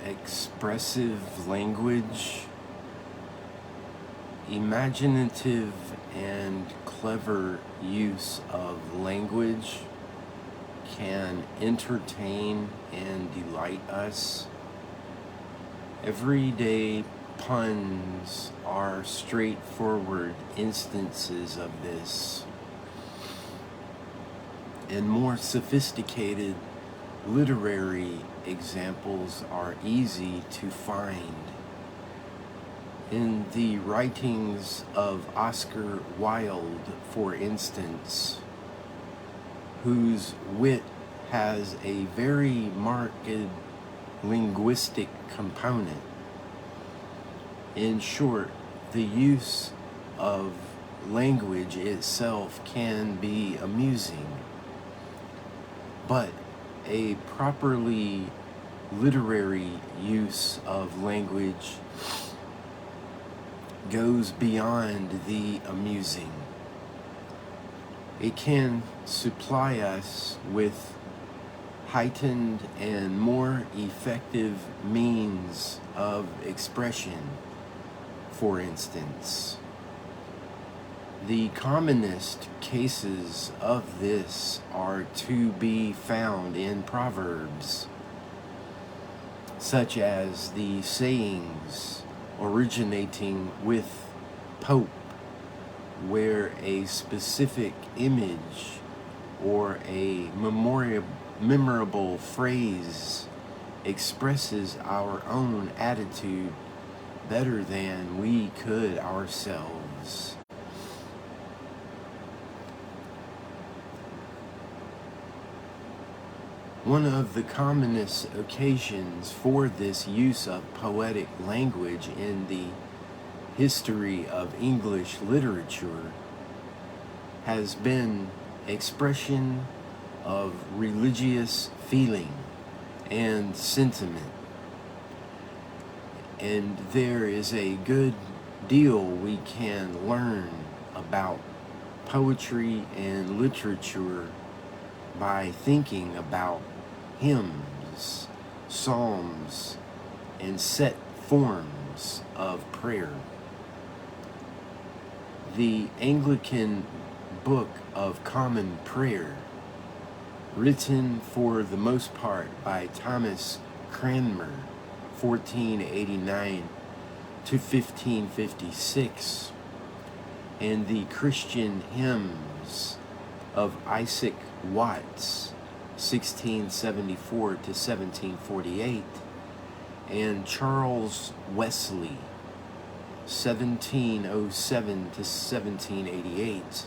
expressive language, imaginative and clever use of language can entertain and delight us. Everyday puns are straightforward instances of this, and more sophisticated literary examples are easy to find. In the writings of Oscar Wilde, for instance, whose wit has a very marked linguistic component. In short, the use of language itself can be amusing, but a properly literary use of language goes beyond the amusing. It can supply us with heightened and more effective means of expression. For instance, the commonest cases of this are to be found in Proverbs, such as the sayings originating with Pope, where a specific image or a memorable phrase expresses our own attitude better than we could ourselves. One of the commonest occasions for this use of poetic language in the history of English literature has been expression of religious feeling and sentiment. And there is a good deal we can learn about poetry and literature by thinking about hymns, psalms, and set forms of prayer. The Anglican Book of Common Prayer, written for the most part by Thomas Cranmer, 1489 to 1556, and the Christian Hymns of Isaac Watts, 1674 to 1748, and Charles Wesley, 1707 to 1788,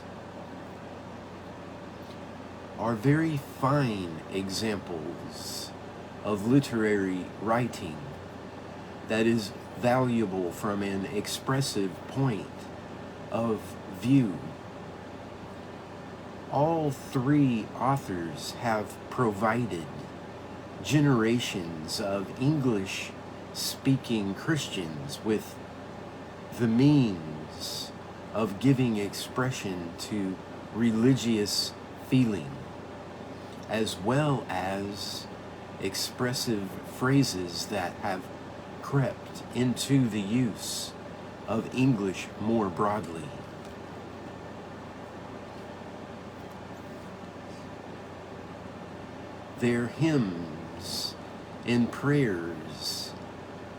are very fine examples of literary writing that is valuable from an expressive point of view. All three authors have provided generations of English-speaking Christians with the means of giving expression to religious feeling, as well as expressive phrases that have crept into the use of English more broadly. Their hymns and prayers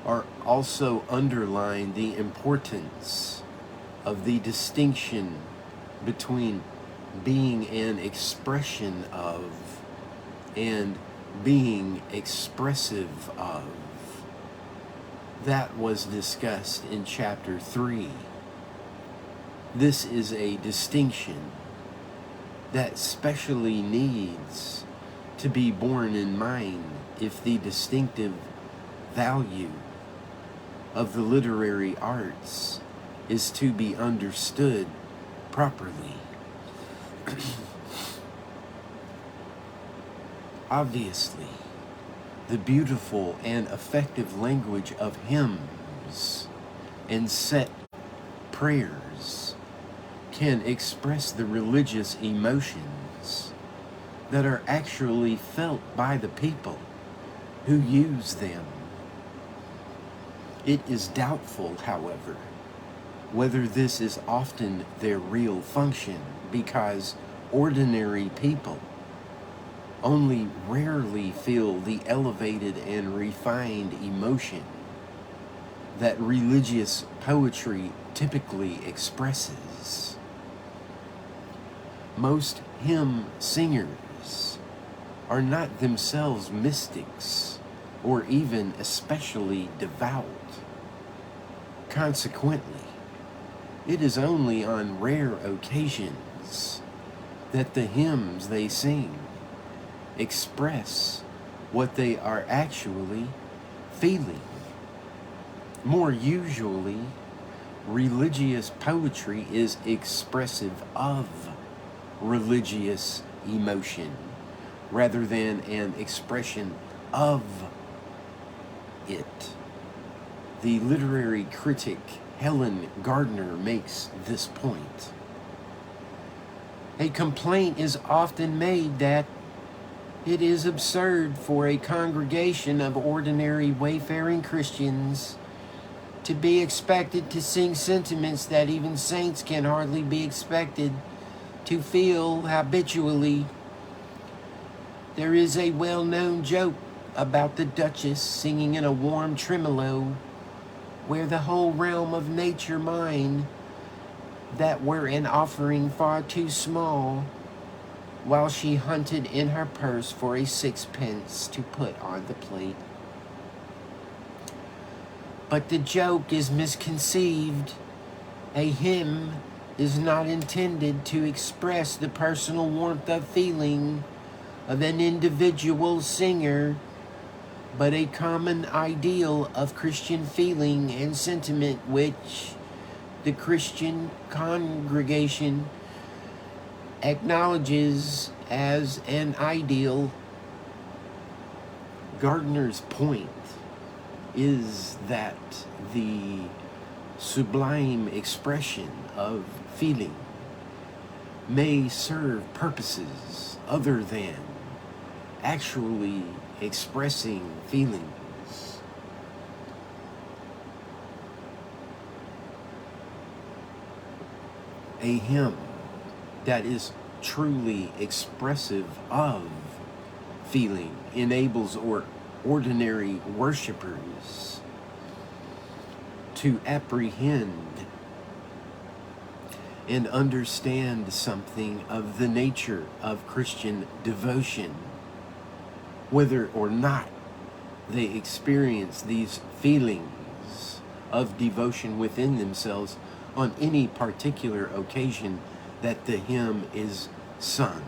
are also underline the importance of the distinction between being an expression of and being expressive of. That was discussed in chapter 3. This is a distinction that specially needs to be borne in mind if the distinctive value of the literary arts is to be understood properly. Obviously, the beautiful and effective language of hymns and set prayers can express the religious emotions that are actually felt by the people who use them. It is doubtful, however, whether this is often their real function, because ordinary people only rarely feel the elevated and refined emotion that religious poetry typically expresses. Most hymn singers are not themselves mystics or even especially devout. Consequently, it is only on rare occasions that the hymns they sing express what they are actually feeling. More usually, religious poetry is expressive of religious emotion rather than an expression of it. The literary critic Helen Gardner makes this point. A complaint is often made that it is absurd for a congregation of ordinary wayfaring Christians to be expected to sing sentiments that even saints can hardly be expected to feel habitually. There is a well-known joke about the Duchess singing in a warm tremolo, where the whole realm of nature mine that were an offering far too small, while she hunted in her purse for a sixpence to put on the plate. But the joke is misconceived. A hymn is not intended to express the personal warmth of feeling of an individual singer, but a common ideal of Christian feeling and sentiment which the Christian congregation acknowledges as an ideal. Gardner's point is that the sublime expression of feeling may serve purposes other than actually expressing feelings. A hymn that is truly expressive of feeling enables ordinary worshipers to apprehend and understand something of the nature of Christian devotion, whether or not they experience these feelings of devotion within themselves on any particular occasion that the hymn is sung.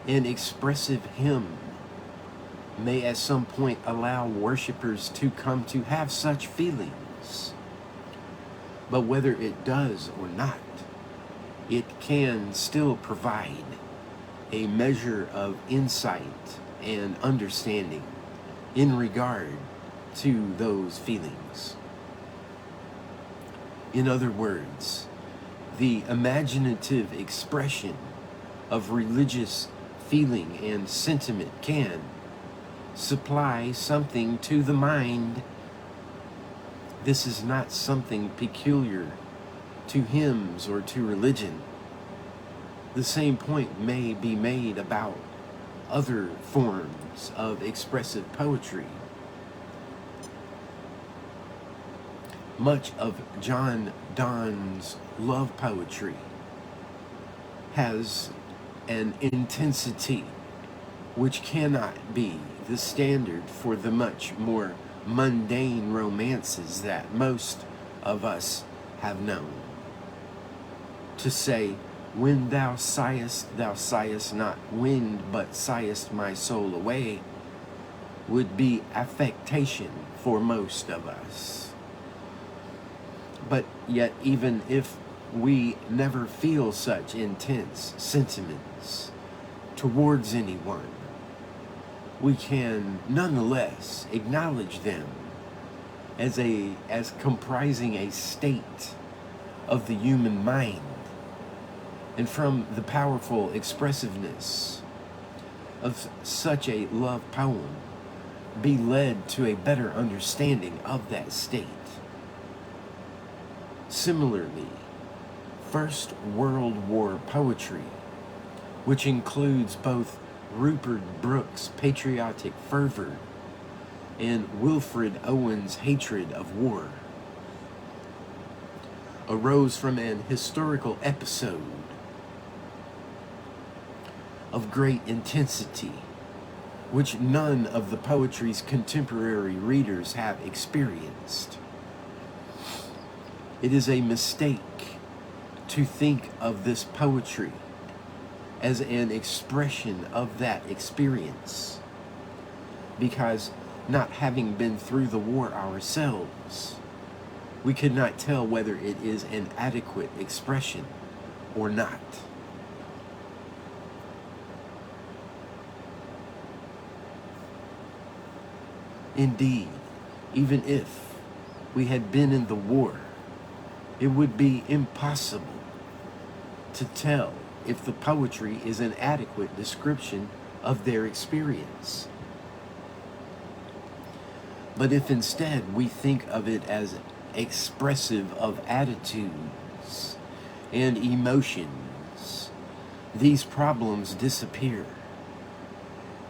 An expressive hymn may at some point allow worshipers to come to have such feelings. But whether it does or not, it can still provide a measure of insight and understanding in regard to those feelings. In other words, the imaginative expression of religious feeling and sentiment can supply something to the mind. This is not something peculiar to hymns or to religion. The same point may be made about other forms of expressive poetry. Much of John Donne's love poetry has an intensity which cannot be the standard for the much more mundane romances that most of us have known. To say, when thou sighest not wind, but sighest my soul away, would be affectation for most of us. But yet, even if we never feel such intense sentiments towards anyone, we can nonetheless acknowledge them as comprising a state of the human mind and from the powerful expressiveness of such a love poem, be led to a better understanding of that state. Similarly, First World War poetry, which includes both Rupert Brooke's patriotic fervor and Wilfred Owen's hatred of war, arose from an historical episode of great intensity, which none of the poetry's contemporary readers have experienced. It is a mistake to think of this poetry as an expression of that experience, because not having been through the war ourselves, we could not tell whether it is an adequate expression or not. Indeed, even if we had been in the war, it would be impossible to tell if the poetry is an adequate description of their experience. But if instead we think of it as expressive of attitudes and emotions, these problems disappear.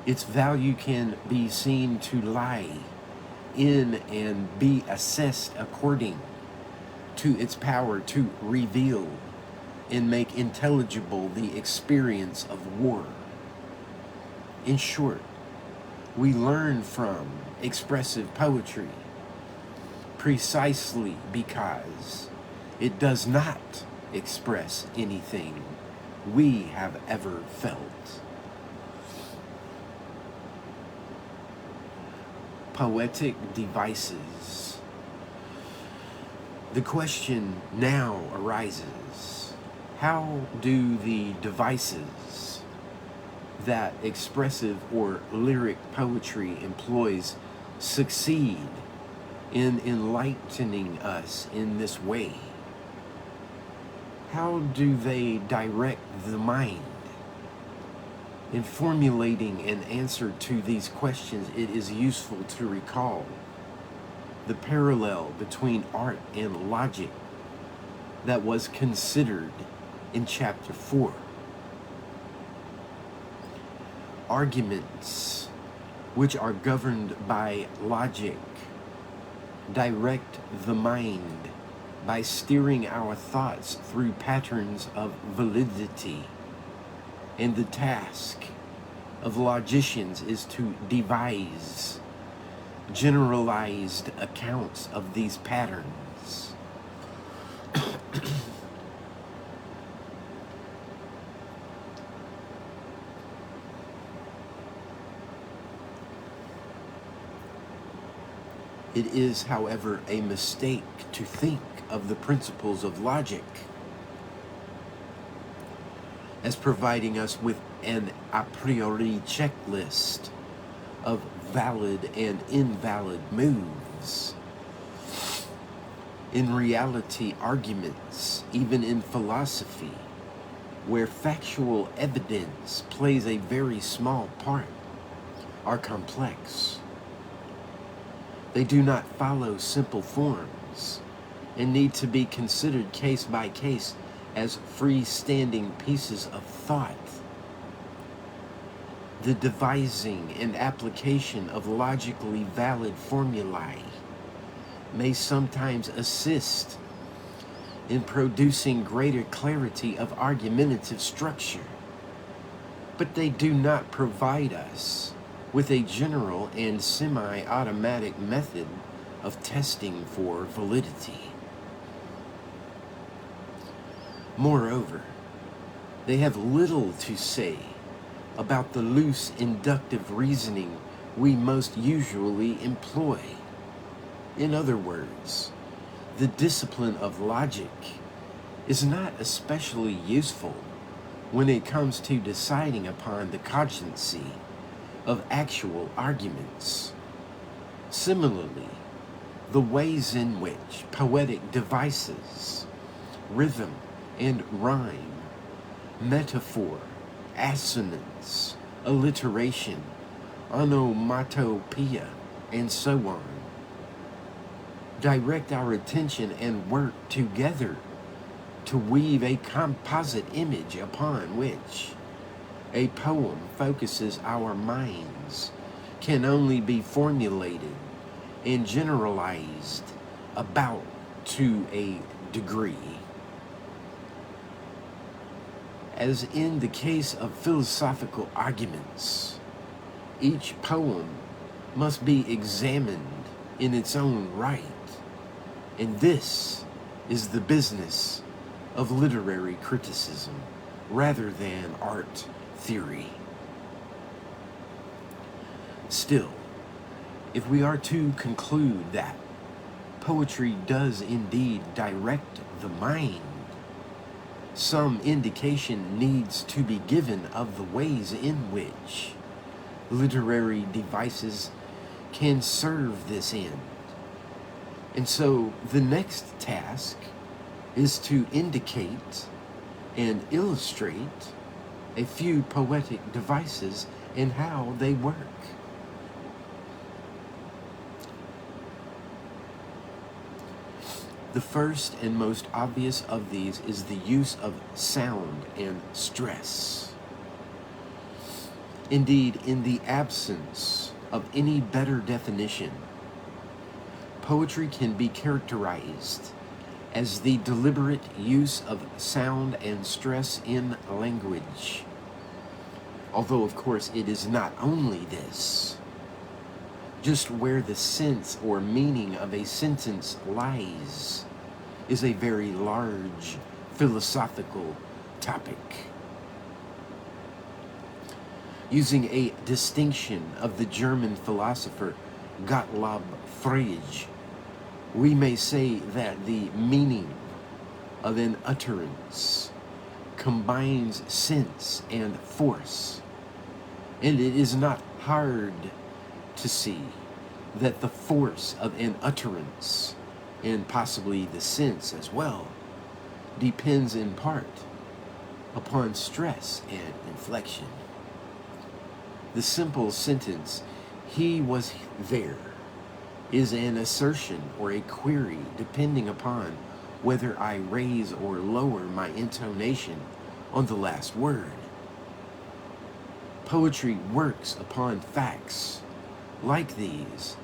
Its value can be seen to lie in and be assessed according to its power to reveal and make intelligible the experience of war. In short, we learn from expressive poetry precisely because it does not express anything we have ever felt. Poetic devices. The question now arises, how do the devices that expressive or lyric poetry employs succeed in enlightening us in this way? How do they direct the mind? In formulating an answer to these questions, it is useful to recall the parallel between art and logic that was considered in chapter 4. Arguments which are governed by logic direct the mind by steering our thoughts through patterns of validity, and the task of logicians is to devise generalized accounts of these patterns. It is, however, a mistake to think of the principles of logic as providing us with an a priori checklist of valid and invalid moves. In reality, arguments, even in philosophy, where factual evidence plays a very small part, are complex. They do not follow simple forms and need to be considered case by case as freestanding pieces of thought. The devising and application of logically valid formulae may sometimes assist in producing greater clarity of argumentative structure, but they do not provide us with a general and semi-automatic method of testing for validity. Moreover, they have little to say about the loose inductive reasoning we most usually employ. In other words, the discipline of logic is not especially useful when it comes to deciding upon the cogency of actual arguments. Similarly, the ways in which poetic devices, rhythm, and rhyme metaphor, assonance, alliteration, onomatopoeia, and so on. Direct our attention and work together to weave a composite image upon which a poem focuses our minds can only be formulated and generalized about to a degree. As in the case of philosophical arguments, each poem must be examined in its own right, and this is the business of literary criticism rather than art theory. Still, if we are to conclude that poetry does indeed direct the mind, some indication needs to be given of the ways in which literary devices can serve this end. And so the next task is to indicate and illustrate a few poetic devices and how they work. The first and most obvious of these is the use of sound and stress. Indeed, in the absence of any better definition, poetry can be characterized as the deliberate use of sound and stress in language. Although, of course, it is not only this. Just where the sense or meaning of a sentence lies is a very large philosophical topic. Using a distinction of the German philosopher Gottlob Frege, we may say that the meaning of an utterance combines sense and force, and it is not hard to see that the force of an utterance, and possibly the sense as well, depends in part upon stress and inflection. The simple sentence, "He was there," is an assertion or a query depending upon whether I raise or lower my intonation on the last word. Poetry works upon facts like these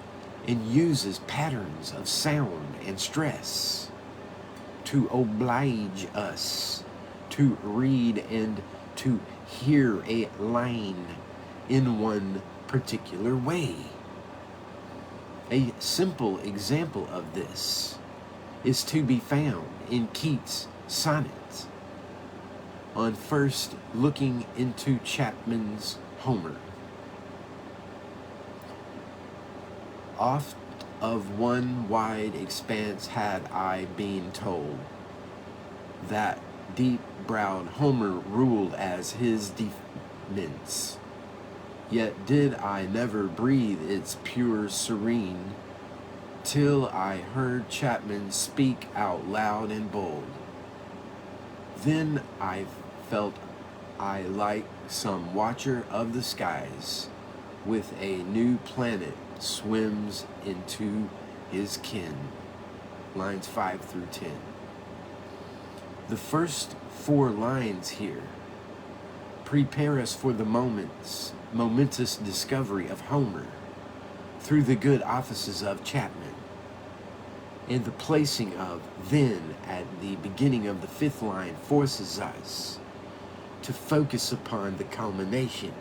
and uses patterns of sound and stress to oblige us to read and to hear a line in one particular way. A simple example of this is to be found in Keats' sonnet on first looking into Chapman's Homer. Oft of one wide expanse had I been told, that deep-browed Homer ruled as his demesne. Yet did I never breathe its pure serene, till I heard Chapman speak out loud and bold. Then I felt I like some watcher of the skies, with a new planet swims into his ken. Lines 5 through 10. The first 4 lines here prepare us for the momentous discovery of Homer through the good offices of Chapman, and the placing of then at the beginning of the 5th line forces us to focus upon the culmination.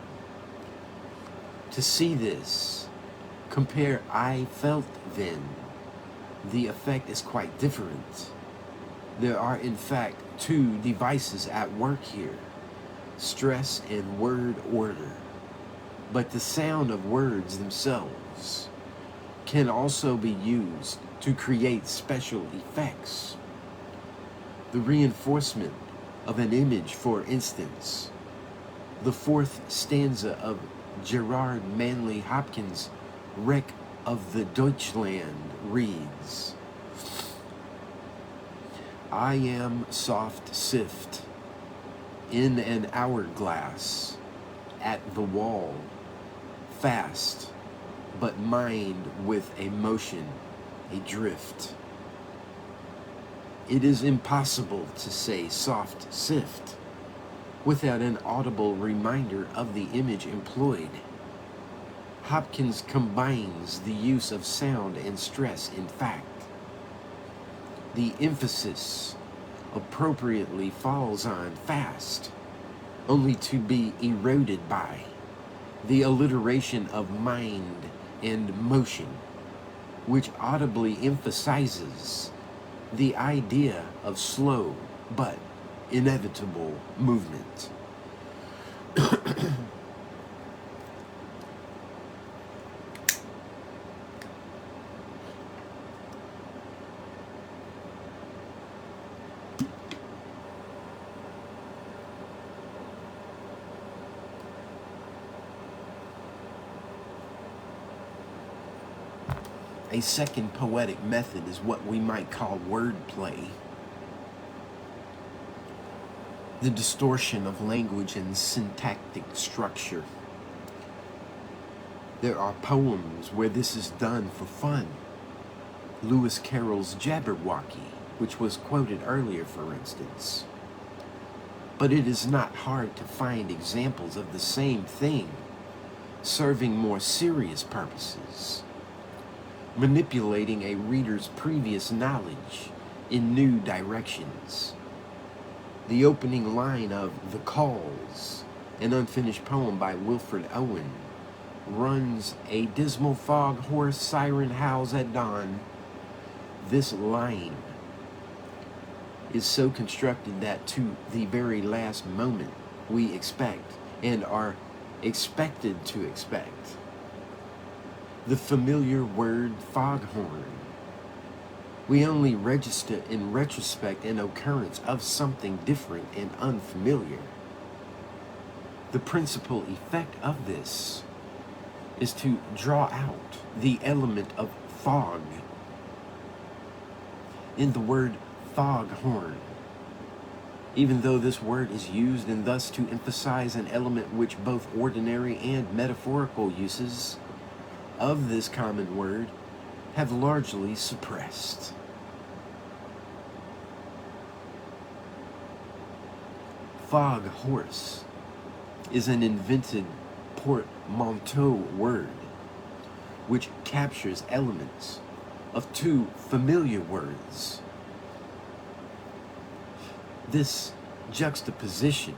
To see this, compare I felt then. The effect is quite different. There are in fact 2 devices at work here, stress and word order. But the sound of words themselves can also be used to create special effects. The reinforcement of an image, for instance. The 4th stanza of Gerard Manley Hopkins' Wreck of the Deutschland reads, I am soft sift, in an hourglass, at the wall, fast, but mind with a motion, a drift. It is impossible to say soft sift without an audible reminder of the image employed. Hopkins combines the use of sound and stress. In fact, the emphasis appropriately falls on fast, only to be eroded by the alliteration of mind and motion, which audibly emphasizes the idea of slow but inevitable movement. A second poetic method is what we might call wordplay. The distortion of language and syntactic structure. There are poems where this is done for fun. Lewis Carroll's Jabberwocky, which was quoted earlier, for instance. But it is not hard to find examples of the same thing serving more serious purposes, manipulating a reader's previous knowledge in new directions. The opening line of The Calls, an unfinished poem by Wilfred Owen, runs, "A dismal foghorse siren howls at dawn." This line is so constructed that to the very last moment we expect and are expected to expect the familiar word foghorn. We only register in retrospect an occurrence of something different and unfamiliar. The principal effect of this is to draw out the element of fog in the word foghorn, even though this word is used and thus to emphasize an element which both ordinary and metaphorical uses of this common word have largely suppressed. Foghorse is an invented portmanteau word which captures elements of two familiar words. This juxtaposition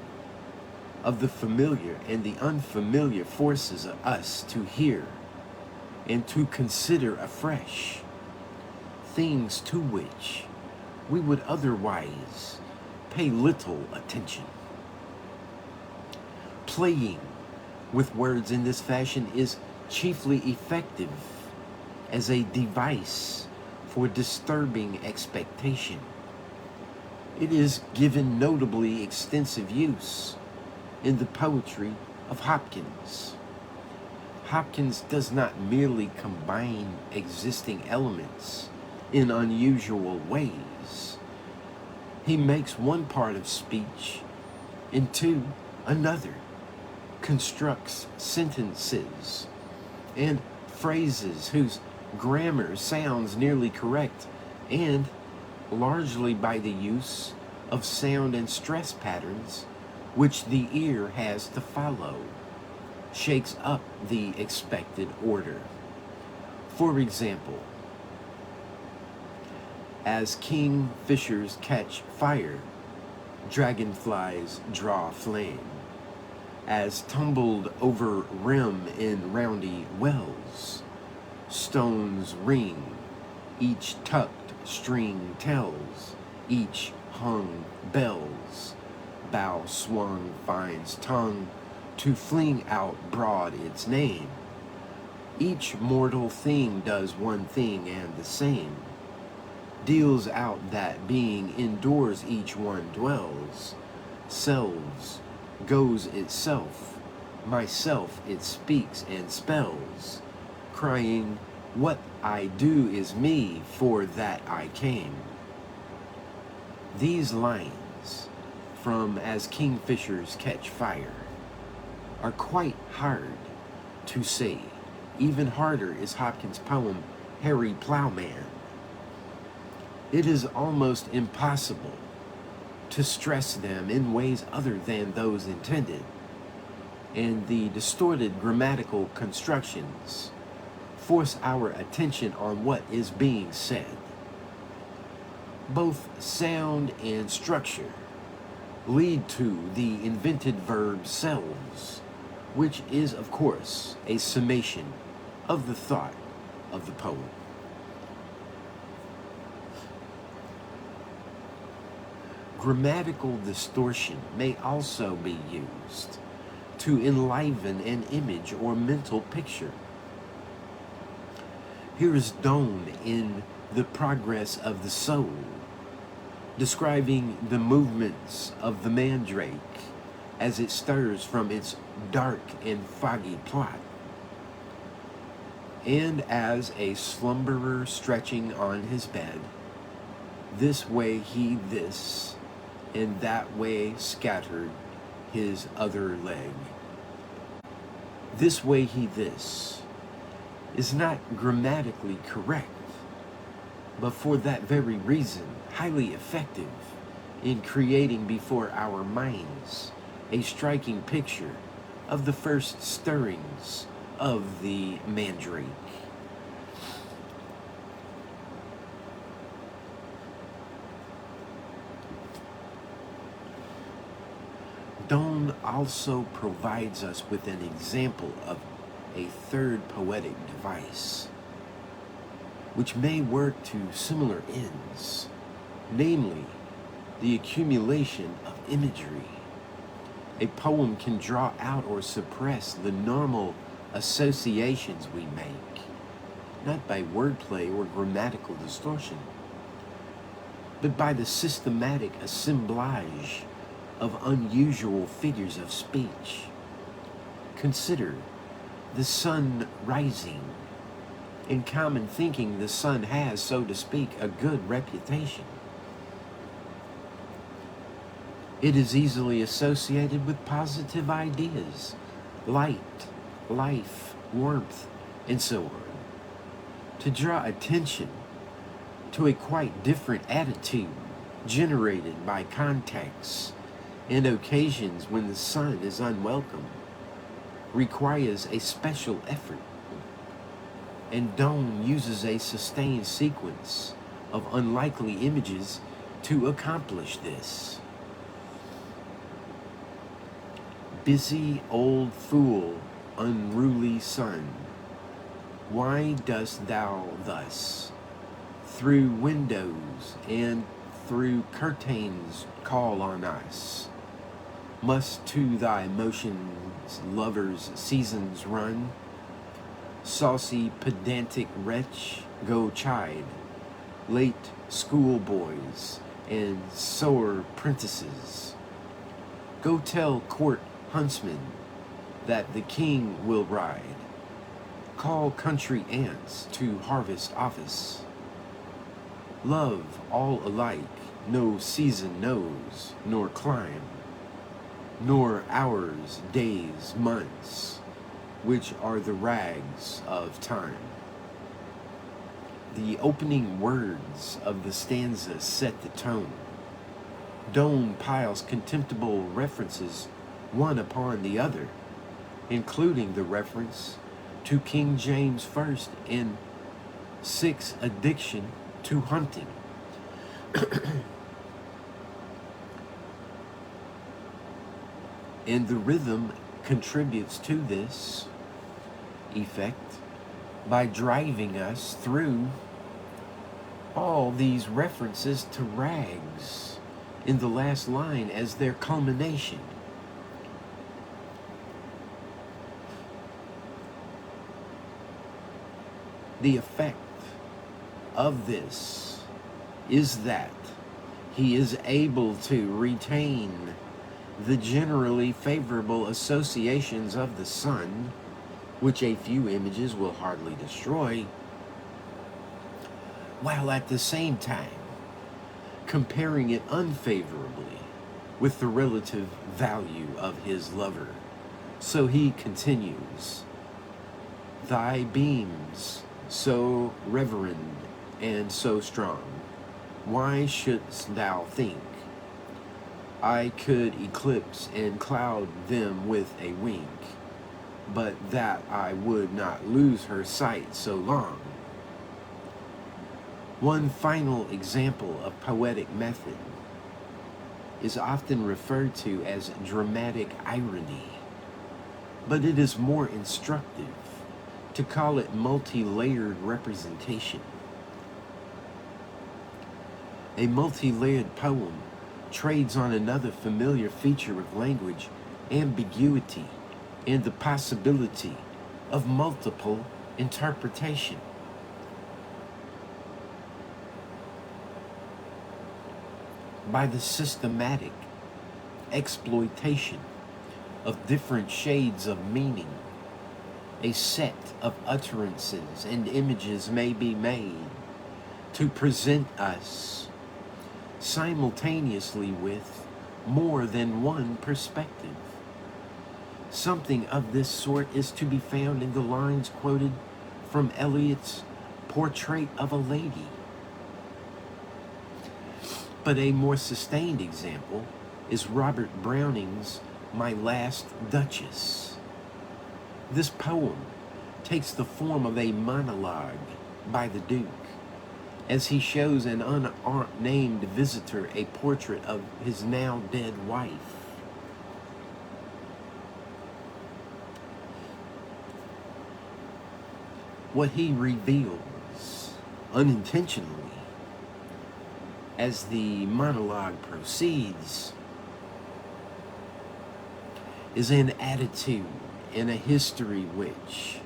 of the familiar and the unfamiliar forces us to hear and to consider afresh things to which we would otherwise pay little attention. Playing with words in this fashion is chiefly effective as a device for disturbing expectation. It is given notably extensive use in the poetry of Hopkins. Hopkins does not merely combine existing elements in unusual ways. He makes one part of speech into another, constructs sentences and phrases whose grammar sounds nearly correct, and largely by the use of sound and stress patterns which the ear has to follow, shakes up the expected order. For example, as kingfishers catch fire, dragonflies draw flame. As tumbled over rim in roundy wells, stones ring, each tucked string tells, each hung bells. Bow swung finds tongue to fling out broad its name. Each mortal thing does one thing and the same, deals out that being indoors each one dwells, selves, goes itself, myself it speaks and spells, crying, what I do is me, for that I came. These lines from As Kingfishers Catch Fire are quite hard to say. Even harder is Hopkins' poem, Harry Plowman. It is almost impossible to stress them in ways other than those intended, and the distorted grammatical constructions force our attention on what is being said. Both sound and structure lead to the invented verb selves, which is, of course, a summation of the thought of the poem. Grammatical distortion may also be used to enliven an image or mental picture. Here is Donne in The Progress of the Soul, describing the movements of the mandrake as it stirs from its dark and foggy plot. And as a slumberer stretching on his bed, this way he this, and that way scattered his other leg. This way he this is not grammatically correct, but for that very reason, highly effective in creating before our minds a striking picture of the first stirrings of the mandrake. Donne also provides us with an example of a third poetic device, which may work to similar ends, namely the accumulation of imagery. A poem can draw out or suppress the normal associations we make, not by wordplay or grammatical distortion, but by the systematic assemblage of unusual figures of speech. Consider the sun rising. In common thinking, the sun has, so to speak, a good reputation. It is easily associated with positive ideas, light, life, warmth, and so on. To draw attention to a quite different attitude generated by contexts and occasions when the sun is unwelcome requires a special effort. And Donne uses a sustained sequence of unlikely images to accomplish this. Busy old fool, unruly sun, why dost thou thus through windows and through curtains call on us? Must to thy motions lovers' seasons run? Saucy pedantic wretch, go chide late schoolboys and sour prentices. Go tell court huntsmen that the king will ride. Call country ants to harvest office. Love all alike, no season knows, nor clime, nor hours, days, months, which are the rags of time. The opening words of the stanza set the tone. Donne piles contemptible references one upon the other, including the reference to King James I in Sick's addiction to hunting. And the rhythm contributes to this effect by driving us through all these references to rags in the last line as their culmination. The effect of this is that he is able to retain the generally favorable associations of the sun, which a few images will hardly destroy, while at the same time comparing it unfavorably with the relative value of his lover. So he continues, thy beams so reverend and so strong, why shouldst thou think I could eclipse and cloud them with a wink, but that I would not lose her sight so long? One final example of poetic method is often referred to as dramatic irony, but it is more instructive to call it multi-layered representation. A multi-layered poem trades on another familiar feature of language, ambiguity, and the possibility of multiple interpretation. By the systematic exploitation of different shades of meaning, a set of utterances and images may be made to present us simultaneously with more than one perspective. Something of this sort is to be found in the lines quoted from Eliot's Portrait of a Lady. But a more sustained example is Robert Browning's My Last Duchess. This poem takes the form of a monologue by the Duke, as he shows an unnamed visitor a portrait of his now dead wife. What he reveals unintentionally as the monologue proceeds is an attitude and a history which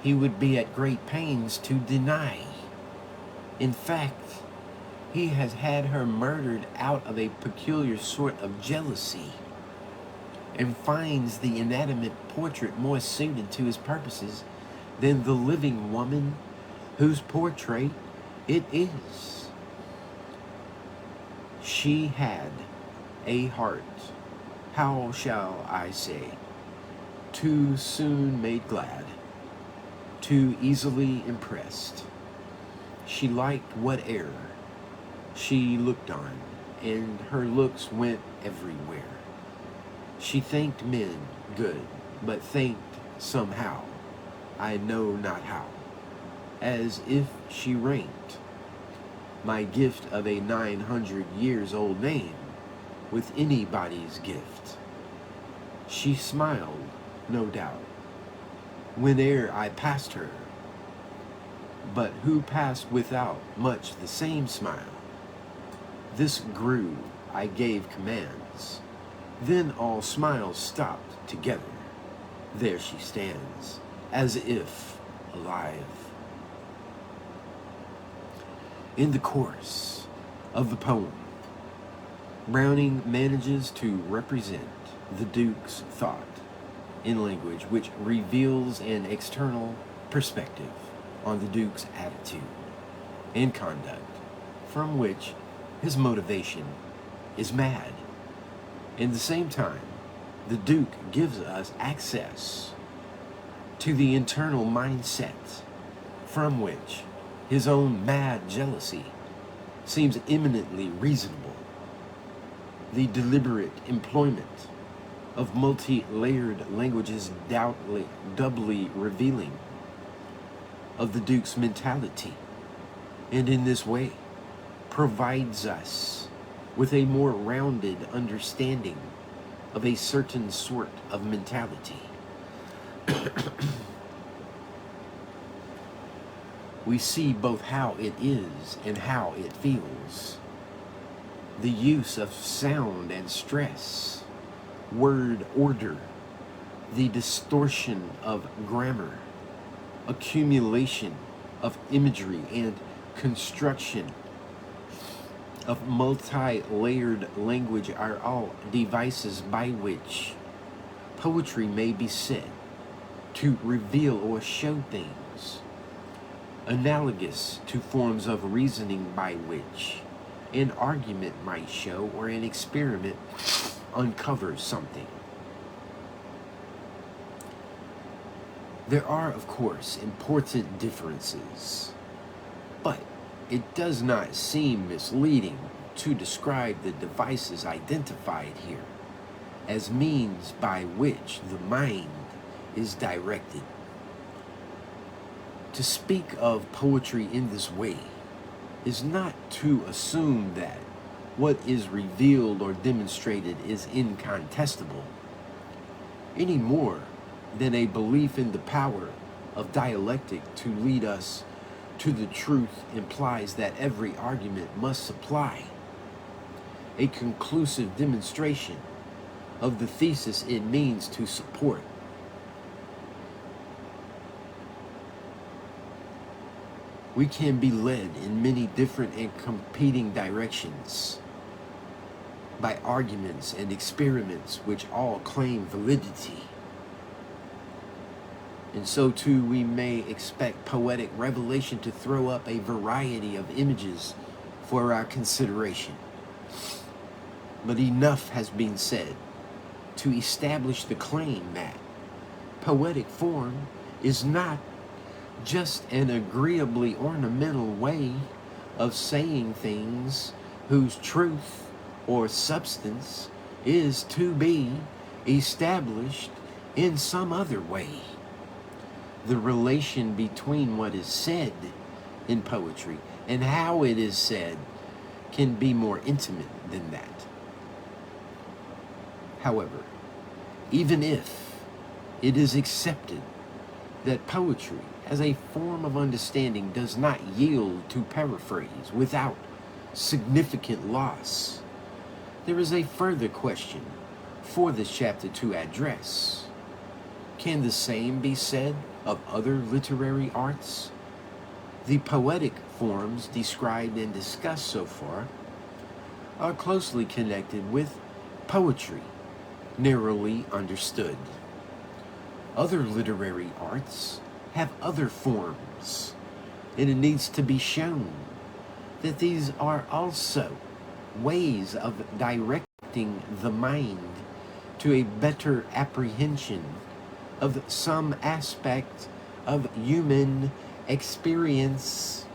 he would be at great pains to deny. In fact, he has had her murdered out of a peculiar sort of jealousy, and finds the inanimate portrait more suited to his purposes than the living woman whose portrait it is. She had a heart, how shall I say, too soon made glad, too easily impressed. She liked whate'er she looked on, and her looks went everywhere. She thanked men good, but thanked somehow, I know not how, as if she ranked my gift of a 900 years old name with anybody's gift. She smiled, no doubt, whene'er I passed her, but who passed without much the same smile? This grew, I gave commands, then all smiles stopped together. There she stands, as if alive. In the course of the poem, Browning manages to represent the Duke's thought in language which reveals an external perspective on the Duke's attitude and conduct, from which his motivation is mad. In the same time, the Duke gives us access to the internal mindset from which his own mad jealousy seems eminently reasonable. The deliberate employment of multi-layered language is doubly revealing of the Duke's mentality, and in this way provides us with a more rounded understanding of a certain sort of mentality. We see both how it is and how it feels. The use of sound and stress, word order, the distortion of grammar, accumulation of imagery, and construction of multi-layered language are all devices by which poetry may be said to reveal or show things, analogous to forms of reasoning by which an argument might show or an experiment uncovers something. There are, of course, important differences, but it does not seem misleading to describe the devices identified here as means by which the mind is directed. To speak of poetry in this way is not to assume that what is revealed or demonstrated is incontestable, any more than a belief in the power of dialectic to lead us to the truth implies that every argument must supply a conclusive demonstration of the thesis it means to support. We can be led in many different and competing directions by arguments and experiments which all claim validity. And so too we may expect poetic revelation to throw up a variety of images for our consideration. But enough has been said to establish the claim that poetic form is not just an agreeably ornamental way of saying things whose truth or substance is to be established in some other way. The relation between what is said in poetry and how it is said can be more intimate than that. However, even if it is accepted that poetry as a form of understanding does not yield to paraphrase without significant loss, there is a further question for this chapter to address. Can the same be said of other literary arts? The poetic forms described and discussed so far are closely connected with poetry, narrowly understood. Other literary arts have other forms, and it needs to be shown that these are also ways of directing the mind to a better apprehension of some aspect of human experience.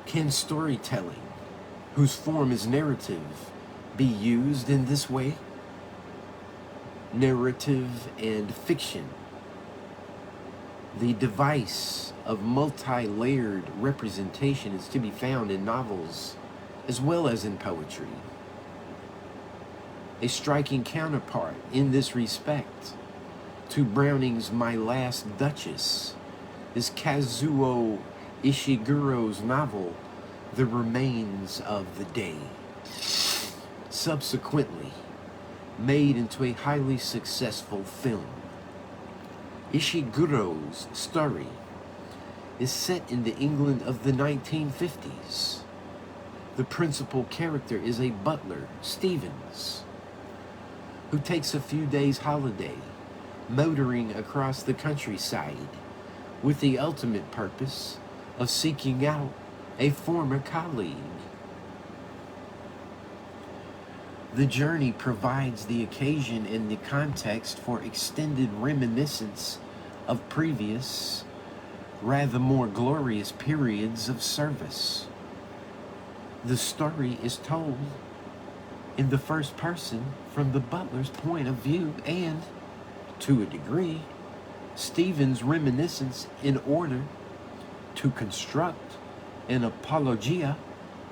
Can storytelling, whose form is narrative, be used in this way? Narrative and fiction, the device of multi-layered representation, is to be found in novels as well as in poetry. A striking counterpart in this respect to Browning's My Last Duchess is Kazuo Ishiguro's novel, The Remains of the Day, subsequently made into a highly successful film. Ishiguro's story is set in the England of the 1950s. The principal character is a butler, Stevens, who takes a few days holiday motoring across the countryside with the ultimate purpose of seeking out a former colleague. The journey provides the occasion and the context for extended reminiscence of previous, rather more glorious periods of service. The story is told in the first person from the butler's point of view and, to a degree, Stephen's reminiscence in order to construct an apologia,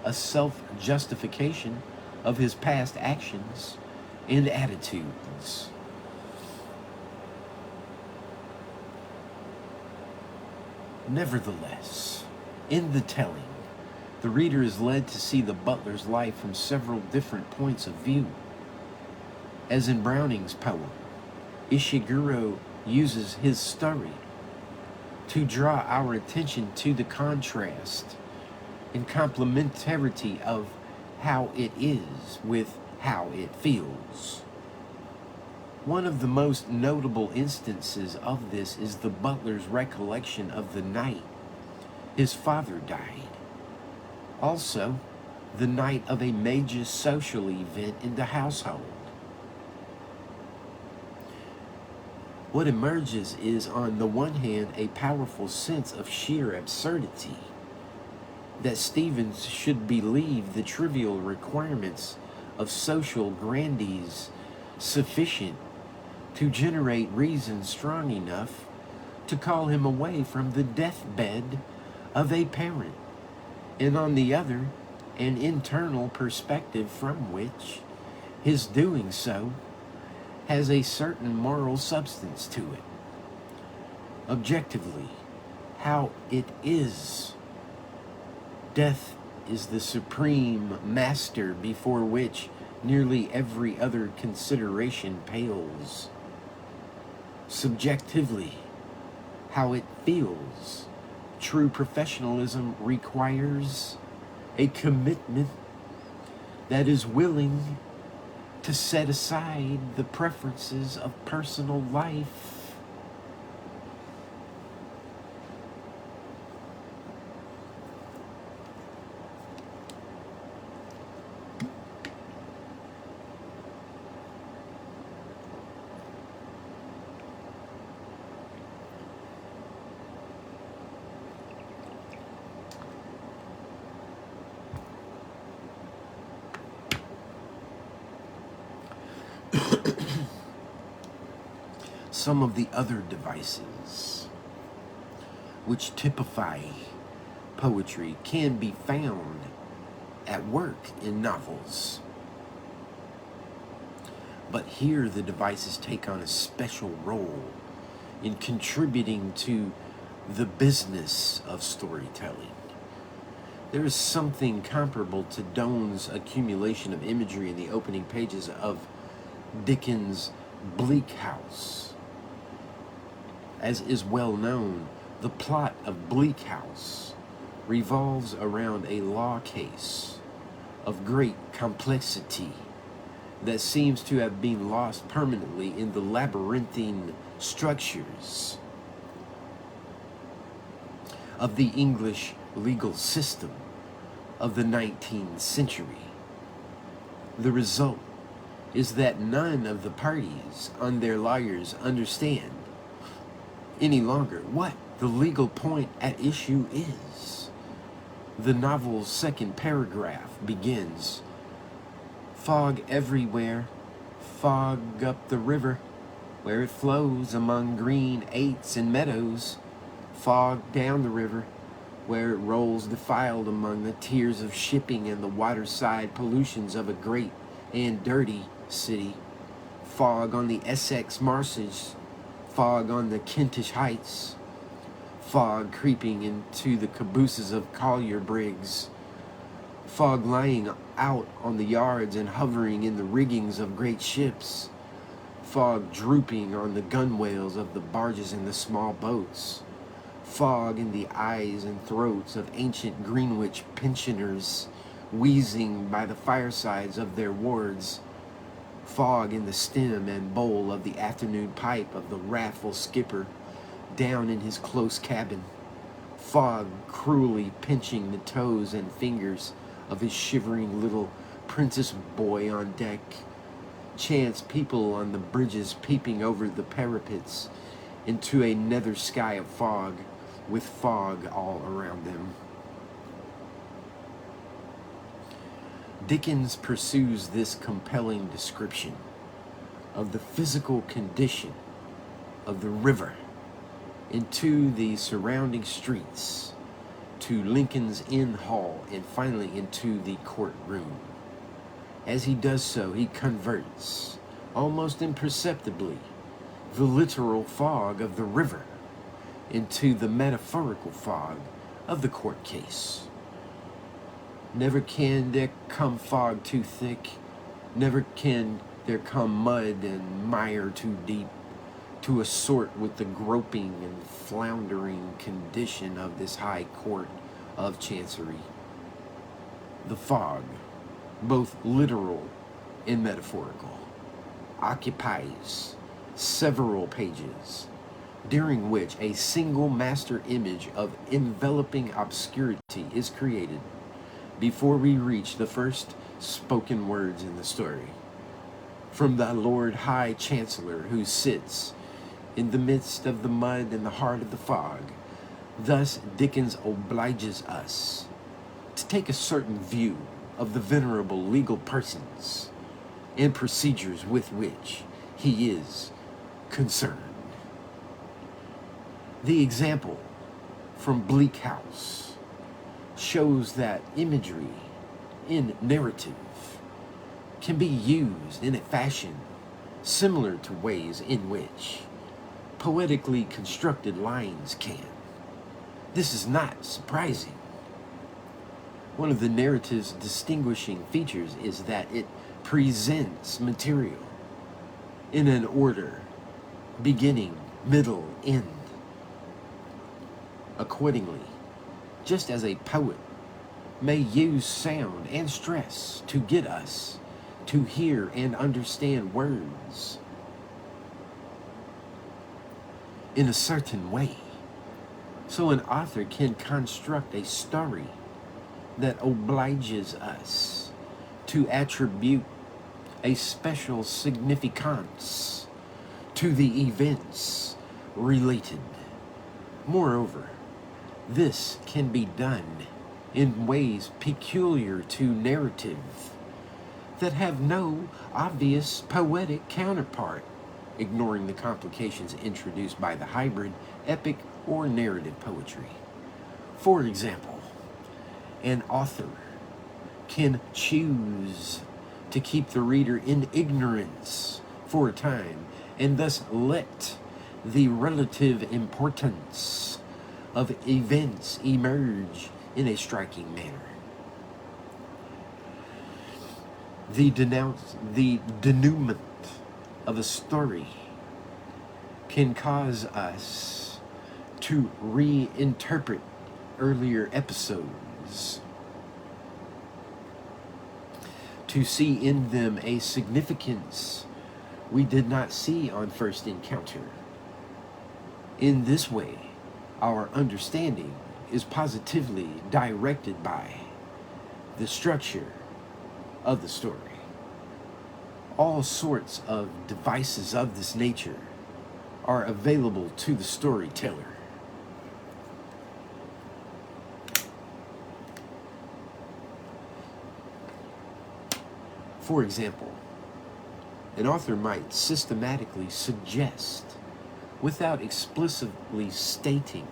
a self-justification of his past actions and attitudes. Nevertheless, in the telling, the reader is led to see the butler's life from several different points of view. As in Browning's poem, Ishiguro uses his story to draw our attention to the contrast and complementarity of how it is with how it feels. One of the most notable instances of this is the butler's recollection of the night his father died. Also, the night of a major social event in the household. What emerges is, on the one hand, a powerful sense of sheer absurdity, that Stevens should believe the trivial requirements of social grandees sufficient to generate reason strong enough to call him away from the deathbed of a parent, and on the other, an internal perspective from which his doing so has a certain moral substance to it. Objectively, how it is. Death is the supreme master before which nearly every other consideration pales. Subjectively, how it feels. True professionalism requires a commitment that is willing to set aside the preferences of personal life. Some of the other devices which typify poetry can be found at work in novels. But here the devices take on a special role in contributing to the business of storytelling. There is something comparable to Doan's accumulation of imagery in the opening pages of Dickens' Bleak House. As is well known, the plot of Bleak House revolves around a law case of great complexity that seems to have been lost permanently in the labyrinthine structures of the English legal system of the 19th century. The result is that none of the parties and their lawyers understand any longer what the legal point at issue is. The novel's second paragraph begins, "Fog everywhere, fog up the river, where it flows among green aites and meadows, fog down the river, where it rolls defiled among the tears of shipping and the waterside pollutions of a great and dirty city, fog on the Essex marshes, fog on the Kentish heights, fog creeping into the cabooses of collier brigs, fog lying out on the yards and hovering in the riggings of great ships, fog drooping on the gunwales of the barges and the small boats, fog in the eyes and throats of ancient Greenwich pensioners wheezing by the firesides of their wards, fog in the stem and bowl of the afternoon pipe of the wrathful skipper down in his close cabin, fog cruelly pinching the toes and fingers of his shivering little princess boy on deck, chance people on the bridges peeping over the parapets into a nether sky of fog, with fog all around them." Dickens pursues this compelling description of the physical condition of the river into the surrounding streets, to Lincoln's Inn Hall, and finally into the courtroom. As he does so, he converts, almost imperceptibly, the literal fog of the river into the metaphorical fog of the court case. Never can there come fog too thick, never can there come mud and mire too deep, to assort with the groping and floundering condition of this high court of chancery. The fog, both literal and metaphorical, occupies several pages during which a single master image of enveloping obscurity is created before we reach the first spoken words in the story. From the Lord High Chancellor who sits in the midst of the mud and the heart of the fog. Thus Dickens obliges us to take a certain view of the venerable legal persons and procedures with which he is concerned. The example from Bleak House shows that imagery in narrative can be used in a fashion similar to ways in which poetically constructed lines can. This is not surprising. One of the narrative's distinguishing features is that it presents material in an order, beginning, middle, end. Accordingly, just as a poet may use sound and stress to get us to hear and understand words in a certain way, so an author can construct a story that obliges us to attribute a special significance to the events related. Moreover, this can be done in ways peculiar to narrative that have no obvious poetic counterpart, ignoring the complications introduced by the hybrid epic or narrative poetry. For example, an author can choose to keep the reader in ignorance for a time and thus let the relative importance of events emerge in a striking manner. The denouement of a story can cause us to reinterpret earlier episodes, to see in them a significance we did not see on first encounter. In this way, our understanding is positively directed by the structure of the story. All sorts of devices of this nature are available to the storyteller. For example, an author might systematically suggest, without explicitly stating,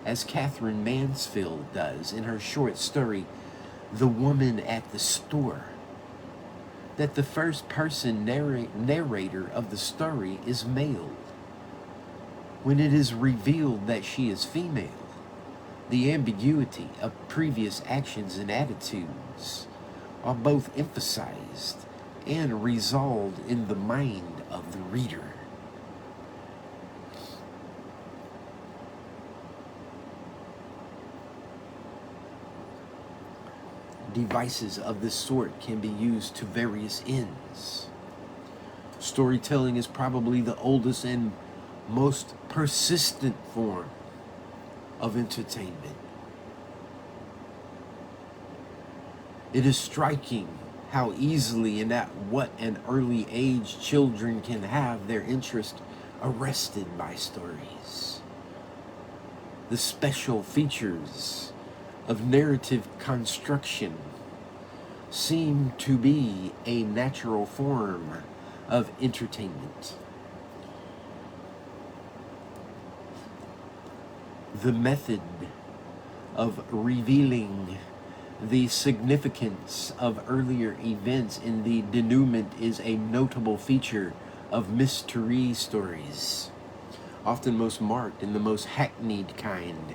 as Catherine Mansfield does in her short story, The Woman at the Store, that the first person narrator of the story is male. When it is revealed that she is female, the ambiguity of previous actions and attitudes are both emphasized and resolved in the mind of the reader. Devices of this sort can be used to various ends. Storytelling is probably the oldest and most persistent form of entertainment. It is striking how easily and at what an early age children can have their interest arrested by stories. The special features of narrative construction seem to be a natural form of entertainment. The method of revealing the significance of earlier events in the denouement is a notable feature of mystery stories, often most marked in the most hackneyed kind.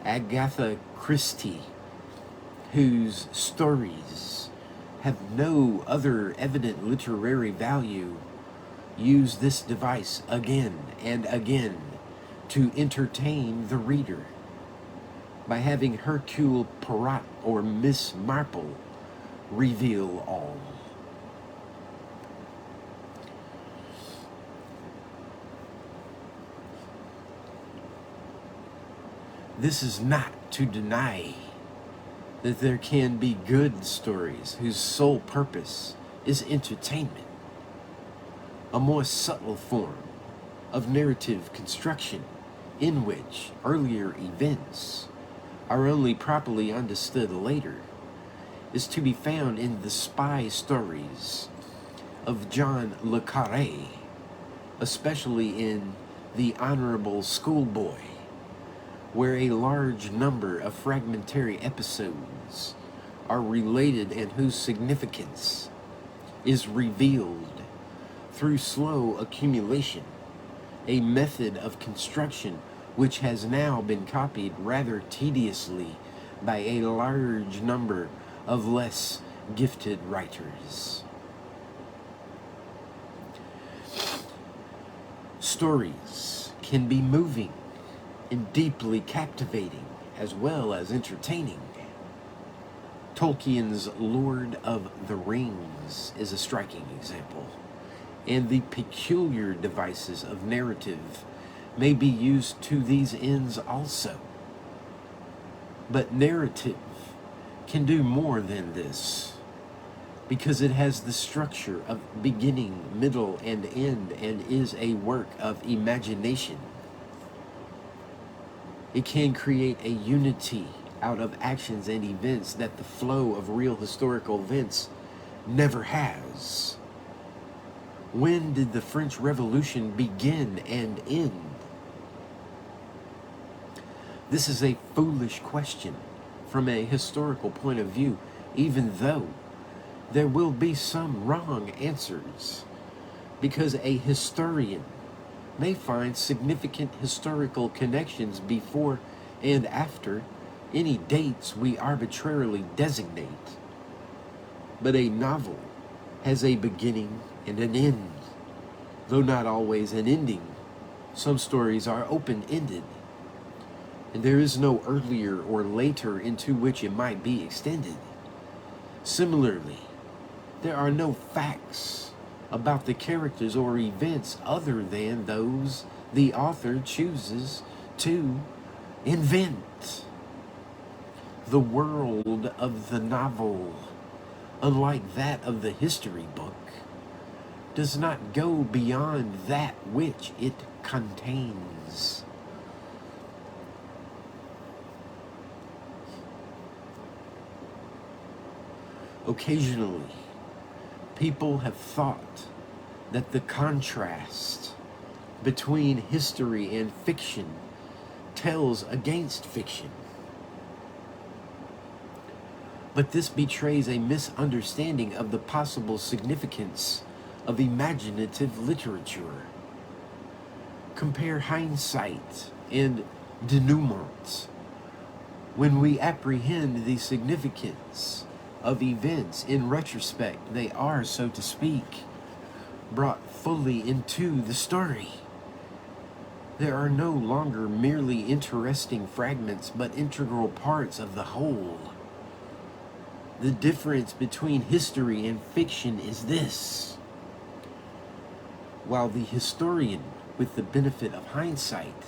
Agatha Christie, whose stories have no other evident literary value, used this device again and again to entertain the reader by having Hercule Poirot or Miss Marple reveal all. This is not to deny that there can be good stories whose sole purpose is entertainment, a more subtle form of narrative construction in which earlier events are only properly understood later is to be found in the spy stories of John le Carré, especially in The Honorable Schoolboy, where a large number of fragmentary episodes are related and whose significance is revealed through slow accumulation, a method of construction which has now been copied rather tediously by a large number of less gifted writers. Stories can be moving and deeply captivating as well as entertaining. Tolkien's Lord of the Rings is a striking example, and the peculiar devices of narrative may be used to these ends also. But narrative can do more than this, because it has the structure of beginning, middle, and end, and is a work of imagination. It can create a unity out of actions and events that the flow of real historical events never has. When did the French Revolution begin and end? This is a foolish question from a historical point of view, even though there will be some wrong answers, because a historian may find significant historical connections before and after any dates we arbitrarily designate. But a novel has a beginning and an end, though not always an ending. Some stories are open-ended, and there is no earlier or later into which it might be extended. Similarly, there are no facts about the characters or events other than those the author chooses to invent. The world of the novel, unlike that of the history book, does not go beyond that which it contains. Occasionally, people have thought that the contrast between history and fiction tells against fiction. But this betrays a misunderstanding of the possible significance of imaginative literature. Compare hindsight and denouement. When we apprehend the significance of events in retrospect, they are, so to speak, brought fully into the story. There are no longer merely interesting fragments, but integral parts of the whole. The difference between history and fiction is this: while the historian, with the benefit of hindsight,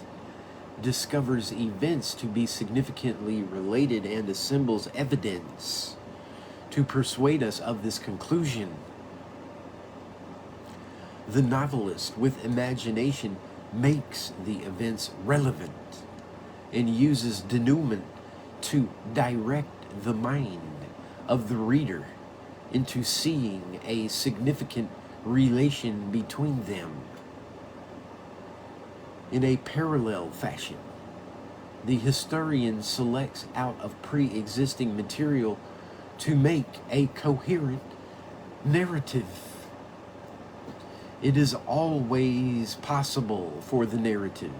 discovers events to be significantly related and assembles evidence to persuade us of this conclusion, the novelist, with imagination, makes the events relevant and uses denouement to direct the mind of the reader into seeing a significant relation between them. In a parallel fashion, the historian selects out of pre-existing material to make a coherent narrative. It is always possible for the narrative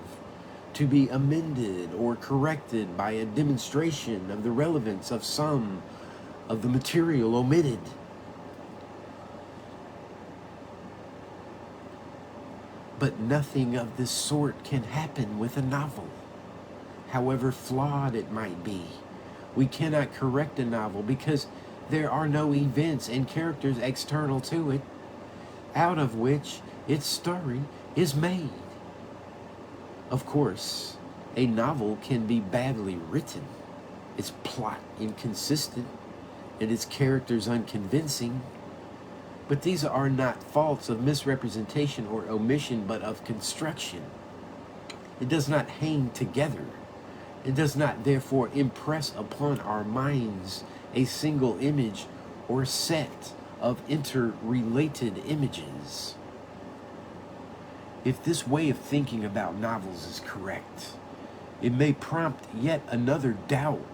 to be amended or corrected by a demonstration of the relevance of some of the material omitted. But nothing of this sort can happen with a novel, however flawed it might be. We cannot correct a novel because there are no events and characters external to it, out of which its story is made. Of course, A novel can be badly written, its plot inconsistent, and its characters unconvincing, but these are not faults of misrepresentation or omission, but of construction. It does not hang together. It does not therefore impress upon our minds a single image or set of interrelated images. If this way of thinking about novels is correct, it may prompt yet another doubt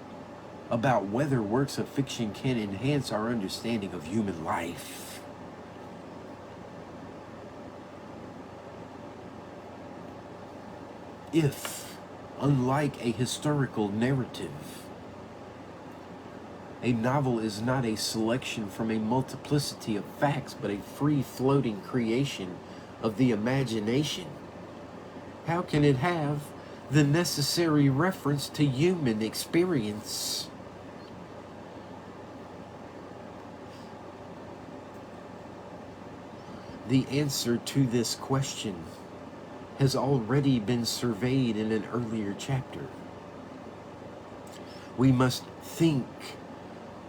about whether works of fiction can enhance our understanding of human life. If, unlike a historical narrative, a novel is not a selection from a multiplicity of facts, but a free-floating creation of the imagination, how can it have the necessary reference to human experience? The answer to this question has already been surveyed in an earlier chapter. We must think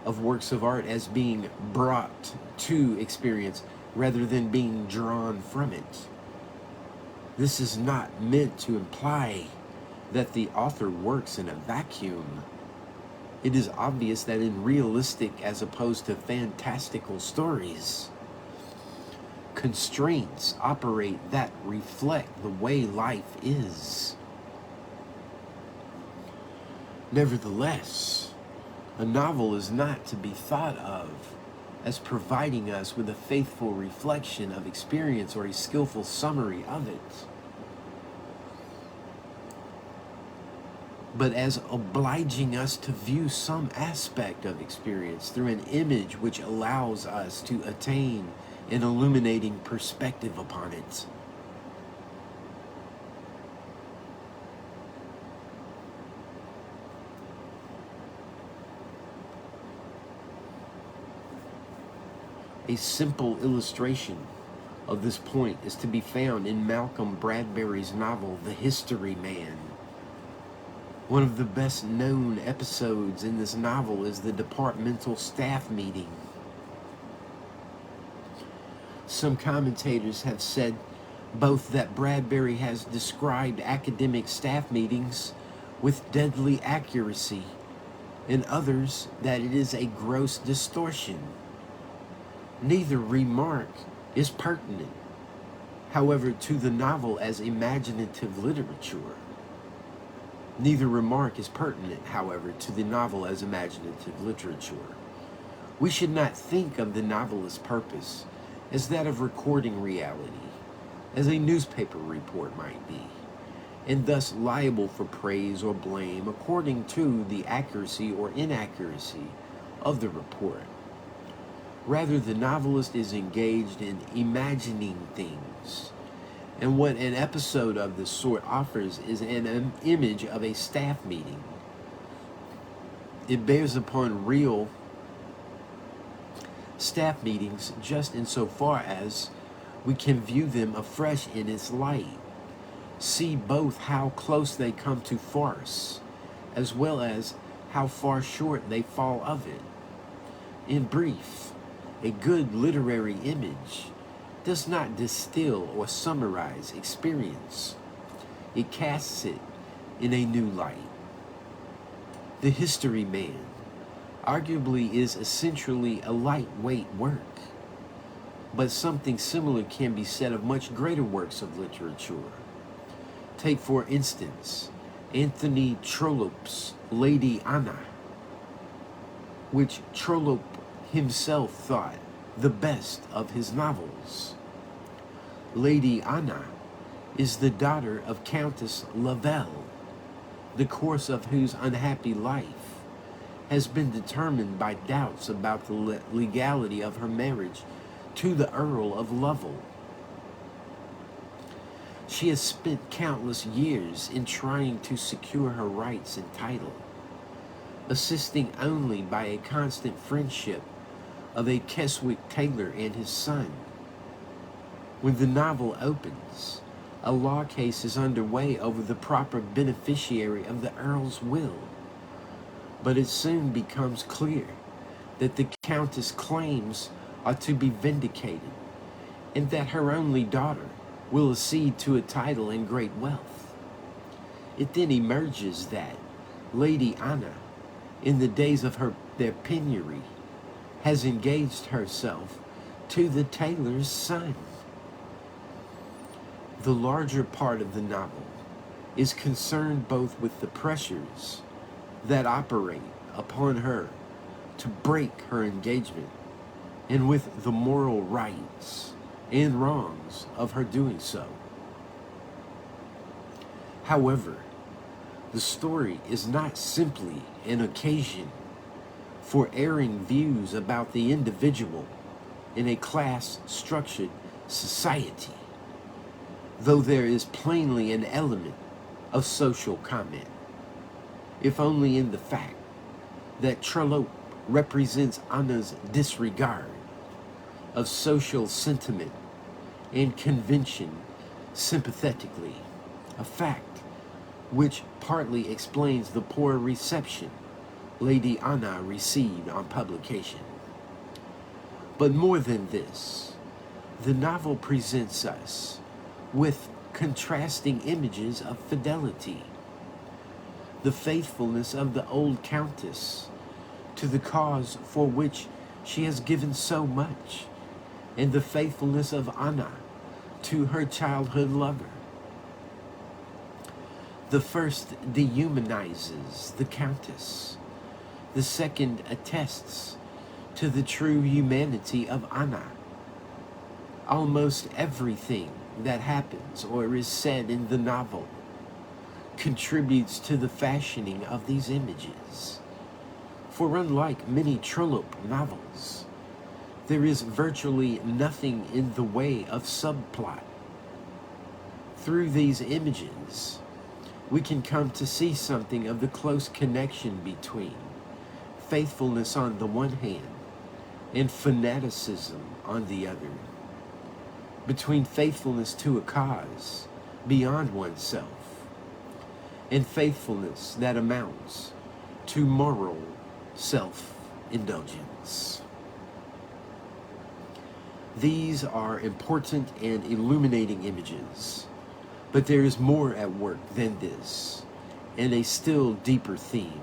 of works of art as being brought to experience rather than being drawn from it. This is not meant to imply that the author works in a vacuum. It is obvious that in realistic as opposed to fantastical stories, constraints operate that reflect the way life is. Nevertheless, a novel is not to be thought of as providing us with a faithful reflection of experience or a skillful summary of it, but as obliging us to view some aspect of experience through an image which allows us to attain an illuminating perspective upon it. A simple illustration of this point is to be found in Malcolm Bradbury's novel, The History Man. One of the best known episodes in this novel is the departmental staff meeting. Some commentators have said both that Bradbury has described academic staff meetings with deadly accuracy, and others that it is a gross distortion. Neither remark is pertinent, however, to the novel as imaginative literature. Neither remark is pertinent, however, to the novel as imaginative literature. We should not think of the novelist's purpose as that of recording reality, as a newspaper report might be, and thus liable for praise or blame according to the accuracy or inaccuracy of the report. Rather, the novelist is engaged in imagining things, and what an episode of this sort offers is an image of a staff meeting. It bears upon real staff meetings just insofar as we can view them afresh in its light, see both how close they come to farce, as well as how far short they fall of it. In brief, a good literary image does not distill or summarize experience. It casts it in a new light. The History Man arguably is essentially a lightweight work, but something similar can be said of much greater works of literature. Take, for instance, Anthony Trollope's Lady Anna, which Trollope himself thought the best of his novels. Lady Anna is the daughter of Countess Lavelle, the course of whose unhappy life has been determined by doubts about the legality of her marriage to the Earl of Lovell. She has spent countless years in trying to secure her rights and title, assisting only by a constant friendship of a Keswick tailor and his son. When the novel opens, a law case is underway over the proper beneficiary of the Earl's will. But it soon becomes clear that the Countess' claims are to be vindicated, and that her only daughter will accede to a title and great wealth. It then emerges that Lady Anna, in the days of their penury, has engaged herself to the tailor's son. The larger part of the novel is concerned both with the pressures that operate upon her to break her engagement and with the moral rights and wrongs of her doing so. However, the story is not simply an occasion for airing views about the individual in a class-structured society, though there is plainly an element of social comment, if only in the fact that Trollope represents Anna's disregard of social sentiment and convention sympathetically, a fact which partly explains the poor reception Lady Anna received on publication. But more than this, the novel presents us with contrasting images of fidelity. The faithfulness of the old Countess to the cause for which she has given so much, and the faithfulness of Anna to her childhood lover. The first dehumanizes the Countess. The second attests to the true humanity of Anna. Almost everything that happens or is said in the novel contributes to the fashioning of these images. For unlike many Trollope novels, there is virtually nothing in the way of subplot. Through these images, we can come to see something of the close connection between faithfulness on the one hand and fanaticism on the other, between faithfulness to a cause beyond oneself and faithfulness that amounts to moral self-indulgence. These are important and illuminating images, but there is more at work than this, and a still deeper theme.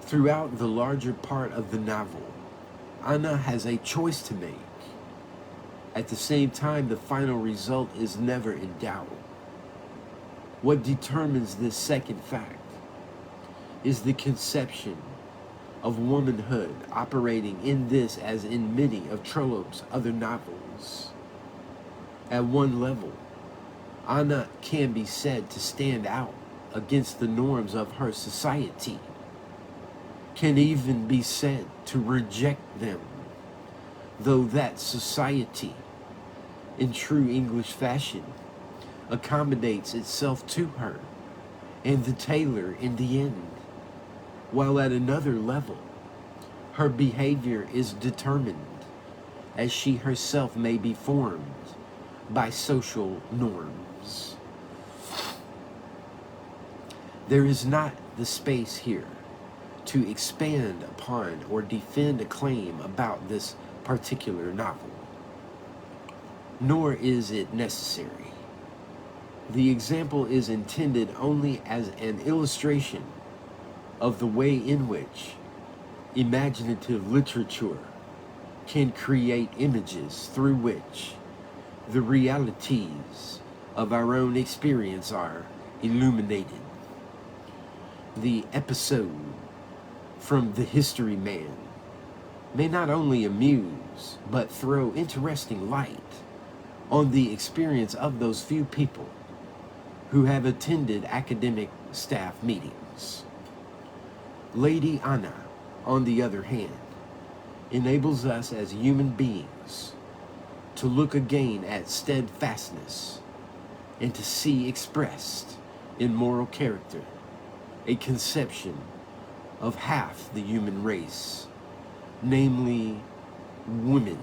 Throughout the larger part of the novel, Anna has a choice to make. At the same time, the final result is never in doubt. What determines this second fact is the conception of womanhood operating in this as in many of Trollope's other novels. At one level, Anna can be said to stand out against the norms of her society, can even be said to reject them, though that society, in true English fashion, accommodates itself to her and the tailor in the end, while at another level, her behavior is determined, as she herself may be formed, by social norms. There is not the space here to expand upon or defend a claim about this particular novel, nor is it necessary. The example is intended only as an illustration of the way in which imaginative literature can create images through which the realities of our own experience are illuminated. The episode from The History Man may not only amuse, but throw interesting light on the experience of those few people who have attended academic staff meetings. Lady Anna, on the other hand, enables us as human beings to look again at steadfastness and to see expressed in moral character a conception of half the human race, namely women.